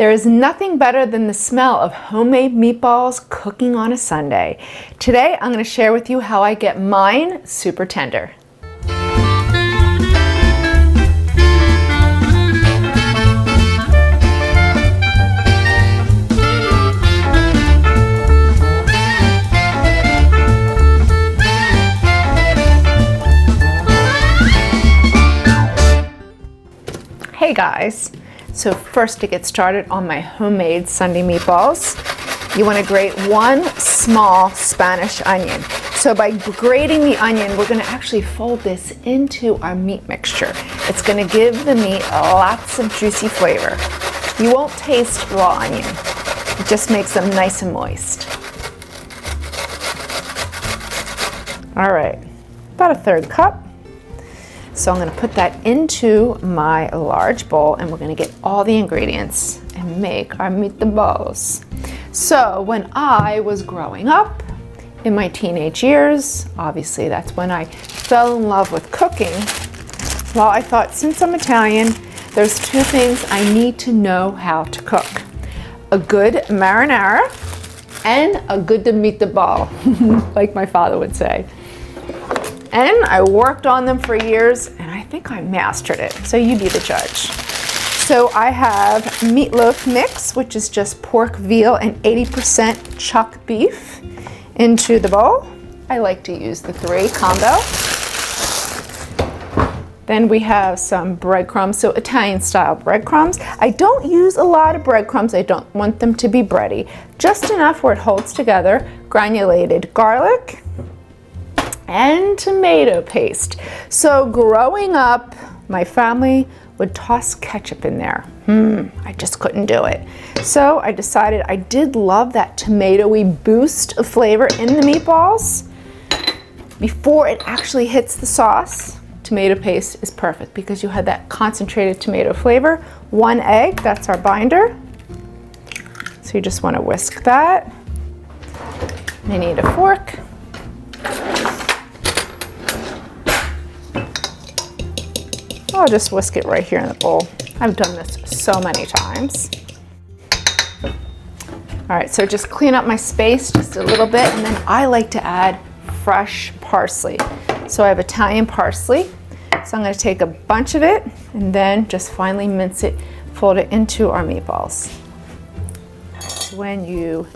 There is nothing better than the smell of homemade meatballs cooking on a Sunday. Today, I'm going to share with you how I get mine super tender. Hey guys, so first to get started on my homemade Sunday meatballs, you want to grate one small Spanish onion. So by grating the onion, we're going to actually fold this into our meat mixture. It's going to give the meat lots of juicy flavor. You won't taste raw onion. It just makes them nice and moist. All right, about a third cup. So I'm going to put that into my large bowl and we're going to get all the ingredients and make our meatballs. So when I was growing up in my teenage years, obviously that's when I fell in love with cooking. Well, I thought since I'm Italian, there's two things I need to know how to cook. A good marinara and a good meatball, like my father would say. And I worked on them for years, and I think I mastered it. So you be the judge. So I have meatloaf mix, which is just pork, veal, and 80% chuck beef into the bowl. I like to use the 3 combo. Then we have some breadcrumbs, so Italian style breadcrumbs. I don't use a lot of breadcrumbs. I don't want them to be bready. Just enough where it holds together. Granulated garlic and tomato paste. So growing up, my family would toss ketchup in there. I just couldn't do it. So I decided I did love that tomatoey boost of flavor in the meatballs. Before it actually hits the sauce, tomato paste is perfect because you had that concentrated tomato flavor. 1 egg, that's our binder. So you just want to whisk that. You need a fork. I'll just whisk it right here in the bowl. I've done this so many times. All right, so just clean up my space just a little bit, and then I like to add fresh parsley. So I have Italian parsley. So I'm going to take a bunch of it and then just finely mince it, fold it into our meatballs. When you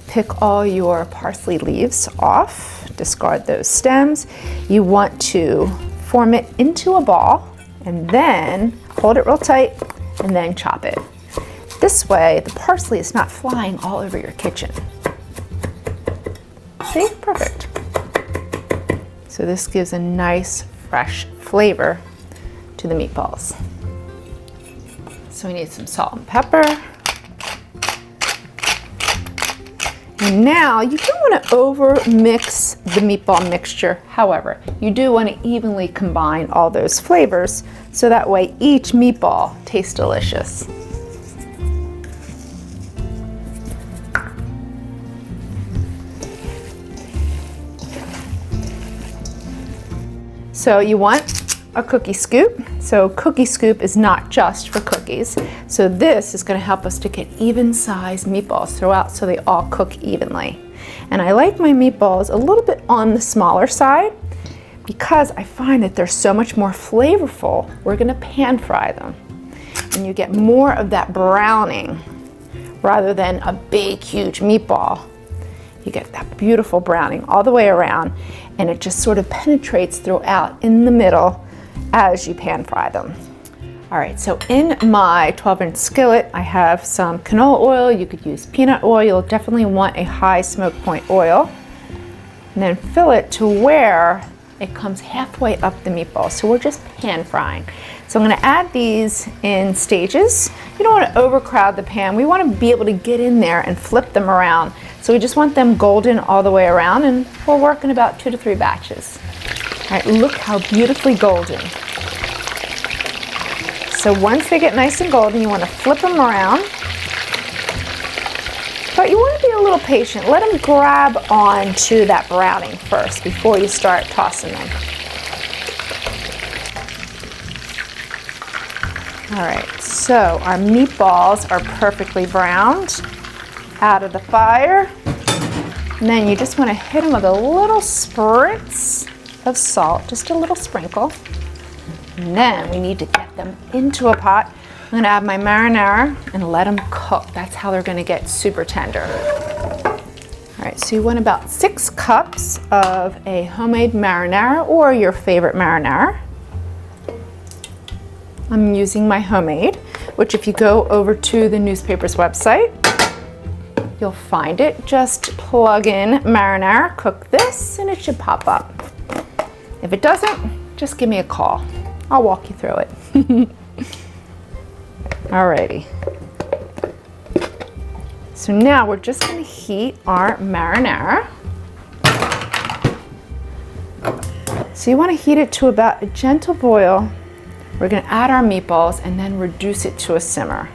pick all your parsley leaves off, discard those stems, you want to form it into a ball and then hold it real tight and then chop it. This way, the parsley is not flying all over your kitchen. See? Perfect. So this gives a nice, fresh flavor to the meatballs. So we need some salt and pepper. And now you don't want to over mix the meatball mixture. However, you do want to evenly combine all those flavors so that way each meatball tastes delicious. So you want a cookie scoop. So cookie scoop is not just for cookies. So this is going to help us to get even sized meatballs throughout so they all cook evenly. And I like my meatballs a little bit on the smaller side because I find that they're so much more flavorful. We're going to pan fry them. And you get more of that browning rather than a big, huge meatball. You get that beautiful browning all the way around, and it just sort of penetrates throughout in the middle as you pan fry them. All right, so in my 12-inch skillet, I have some canola oil. You could use peanut oil. You'll definitely want a high smoke point oil. And then fill it to where it comes halfway up the meatball. So we're just pan frying. So I'm gonna add these in stages. You don't wanna overcrowd the pan. We wanna be able to get in there and flip them around. So we just want them golden all the way around, and we'll work in about 2 to 3 batches. All right, look how beautifully golden. So once they get nice and golden, you want to flip them around. But you want to be a little patient. Let them grab onto that browning first before you start tossing them. All right, so our meatballs are perfectly browned out of the fire. And then you just want to hit them with a little spritz of salt, just a little sprinkle. And then we need to get them into a pot. I'm going to add my marinara and let them cook. That's how they're going to get super tender. All right, so you want about 6 cups of a homemade marinara or your favorite marinara. I'm using my homemade, which if you go over to the newspaper's website, you'll find it. Just plug in marinara, cook this, and it should pop up. If it doesn't, just give me a call. I'll walk you through it. Alrighty. So now we're just going to heat our marinara. So you want to heat it to about a gentle boil. We're going to add our meatballs and then reduce it to a simmer.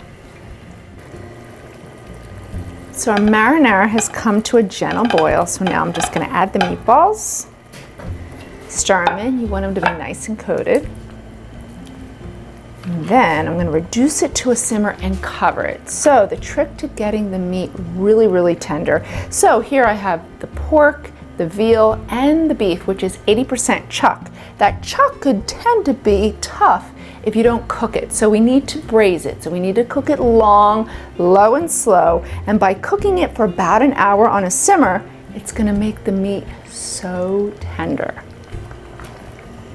So our marinara has come to a gentle boil, so now I'm just going to add the meatballs. Stir them in. You want them to be nice and coated. And then I'm going to reduce it to a simmer and cover it. So the trick to getting the meat really, really tender. So here I have the pork, the veal, and the beef, which is 80% chuck. That chuck could tend to be tough if you don't cook it. So we need to braise it. So we need to cook it long, low and slow. And by cooking it for about an hour on a simmer, it's going to make the meat so tender.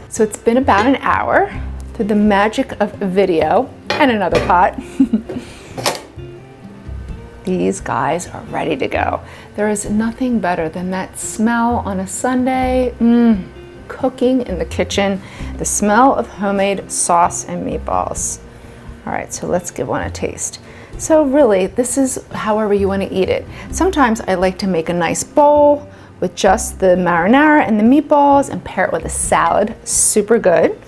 So it's been about an hour. Through the magic of video and another pot, these guys are ready to go. There is nothing better than that smell on a Sunday, cooking in the kitchen, the smell of homemade sauce and meatballs. All right, so let's give one a taste. So really, this is however you want to eat it. Sometimes I like to make a nice bowl with just the marinara and the meatballs and pair it with a salad, super good.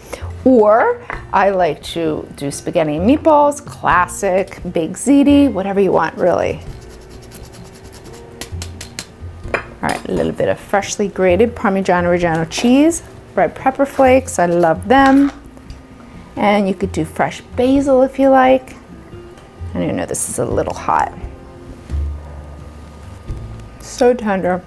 Or I like to do spaghetti and meatballs, classic, baked ziti, whatever you want, really. All right, a little bit of freshly grated Parmigiano Reggiano cheese, red pepper flakes, I love them. And you could do fresh basil if you like. And you know this is a little hot. So tender,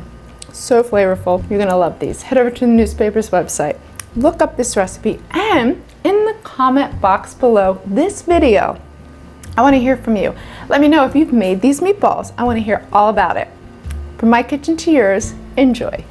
so flavorful. You're gonna love these. Head over to the newspaper's website. Look up this recipe, and in the comment box below this video, I want to hear from you. Let me know if you've made these meatballs. I want to hear all about it. From my kitchen to yours, enjoy.